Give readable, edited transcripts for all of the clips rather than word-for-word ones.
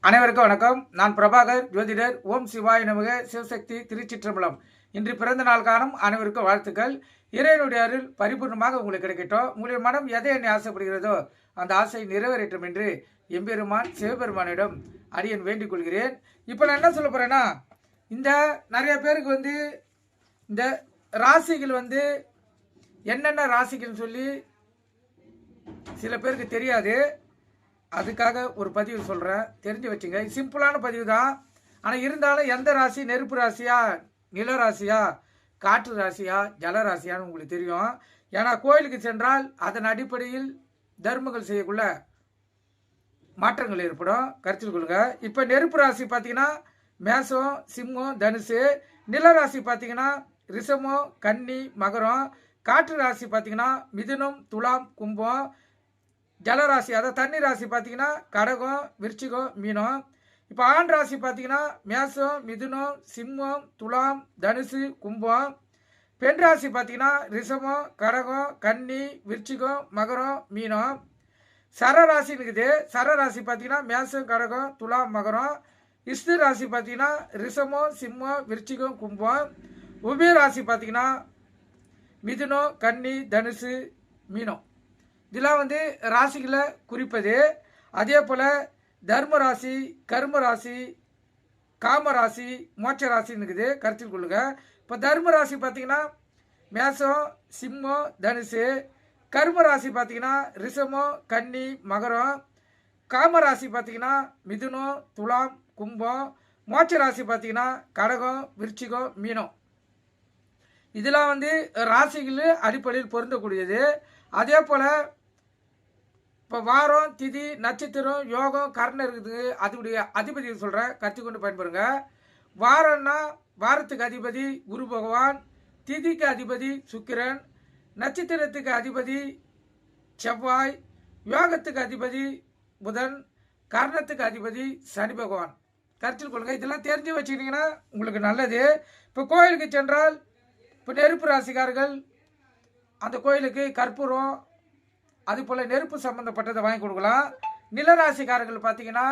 அனைவருக்கும் வணக்கம். நான் பிரபாகர் ஜோதிடர். ஓம் சிவாய நமக. சிவசக்தி திருச்சிற்றம்பலம். இன்று பிறந்த நாள் காணும் அனைவருக்கும் வாழ்த்துக்கள். இறைவனுடைய அருள் பரிபூர்ணமாக உங்களுக்கு கிடைக்கட்டும். உங்களுடைய மனம் எதை என்னை ஆசைப்படுகிறதோ அந்த ஆசை நிறைவேறட்டும் என்று எம்பெருமான் சிவபெருமானிடம் அடியன் வேண்டிக் கொள்கிறேன். இப்போ நான் என்ன சொல்ல போறேன்னா, இந்த நிறைய பேருக்கு இந்த ராசிகள் என்னென்ன ராசிகள்னு சொல்லி சில பேருக்கு தெரியாது. அதுக்காக ஒரு பதிவு சொல்கிறேன், தெரிஞ்சு வச்சுங்க. சிம்பிளான பதிவு தான். ஆனால் இருந்தாலும் எந்த ராசி, நெருப்பு ராசியா, நில ராசியா, காற்று ராசியா, ஜல ராசியான்னு உங்களுக்கு தெரியும். ஏன்னா கோயிலுக்கு சென்றால் அதன் அடிப்படையில் தர்மங்கள் செய்யக்குள்ள மாற்றங்கள் ஏற்படும், கருத்தில் கொள்ளுங்க. இப்போ நெருப்பு ராசி பார்த்தீங்கன்னா மேசம், சிம்மம், தனுசு. நில ராசி பார்த்தீங்கன்னா ரிஷமம், கன்னி, மகரம். காற்று ராசி பார்த்தீங்கன்னா மிதுனம், துலாம், கும்பம். ஜலராசி அதாவது தண்ணி ராசி பார்த்தீங்கன்னா கடகம், விருச்சிகம், மீனம். இப்போ ஆண் ராசி பார்த்தீங்கன்னா மேசம், மிதுனம், சிம்மம், துலாம், தனுசு, கும்பம். பெண் ராசி பார்த்தீங்கன்னா ரிஷமம், கடகம், கன்னி, விருச்சிகம், மகரம், மீனம். சரராசி இருக்குது. சரராசி பார்த்தீங்கன்னா மேசம், கடகம், துலாம், மகரம். இஸ்து ராசி பார்த்தீங்கன்னா ரிஷமம், சிம்மம், விருச்சிகம், கும்பம். உபய ராசி பார்த்தீங்கன்னா மிதுனம், கன்னி, தனுசு, மீனம். இதெல்லாம் ராசிகளை குறிப்பது. அதே போல் தர்ம ராசி, கர்ம ராசி, காம ராசி, மோட்ச ராசின்னு இருக்குது, கருத்தில் கொள்ளுங்க. இப்போ தர்ம ராசி பார்த்தீங்கன்னா மேசம், சிம்மம், தனுசு. கர்ம ராசி பார்த்தீங்கன்னா ரிஷமம், கன்னி, மகரம். காம ராசி பார்த்தீங்கன்னா மிதுனம், துலாம், கும்பம். மோட்ச ராசி பார்த்தீங்கன்னா கடகம், விருச்சிகம், மீனம். இதெல்லாம் ராசிகள் அடிப்படையில் பொருந்தக்கூடியது. அதே போல் இப்போ வாரம், திதி, நட்சத்திரம், யோகம், கர்ணம் இருக்குது. அதுடைய அதிபதி சொல்கிறேன், கற்றுக்கொண்டு பயன்படுங்க. வாரம்னா வாரத்துக்கு அதிபதி குரு பகவான், திதிக்கு அதிபதி சுக்கிரன், நட்சத்திரத்துக்கு அதிபதி செவ்வாய், யோகத்துக்கு அதிபதி புதன், கர்ணத்துக்கு அதிபதி சனி பகவான். கருத்தில் கொள்ளுங்க. இதெல்லாம் தெரிஞ்சு வச்சுக்கிட்டிங்கன்னா உங்களுக்கு நல்லது. இப்போ கோயிலுக்கு சென்றால் இப்போ நெருப்பு ராசிக்காரர்கள் அந்த கோயிலுக்கு கற்பூரம், அதுபோல் நெருப்பு சம்மந்தப்பட்டதை வாங்கி கொடுக்கலாம். நிலராசிக்காரர்கள் பார்த்தீங்கன்னா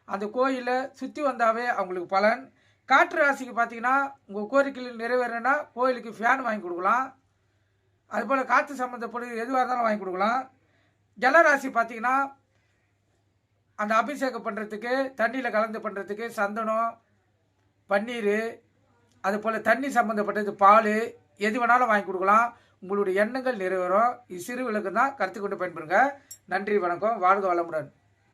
அந்த கோயிலை சுற்றி வந்தாவே அவங்களுக்கு பலன். காற்று ராசிக்கு பார்த்தீங்கன்னா உங்கள் கோரிக்கையில் நிறைவேறனா கோயிலுக்கு ஃபேன் வாங்கி கொடுக்கலாம். அதுபோல் காற்று சம்மந்தப்பட்டது எதுவாக இருந்தாலும் வாங்கி கொடுக்கலாம். ஜலராசி பார்த்தீங்கன்னா அந்த அபிஷேகம் பண்ணுறதுக்கு, தண்ணியில் கலந்து பண்ணுறதுக்கு சந்தனம், பன்னீர், அதுபோல் தண்ணி சம்மந்தப்பட்டது பால் எது வேணாலும் வாங்கி கொடுக்கலாம். உங்களுடைய எண்ணங்கள் நிறைவேறும். சிறு விளக்கு தான், கருத்து கொண்டு பயன்படுங்க. நன்றி, வணக்கம். வாழ்க வளமுடன்.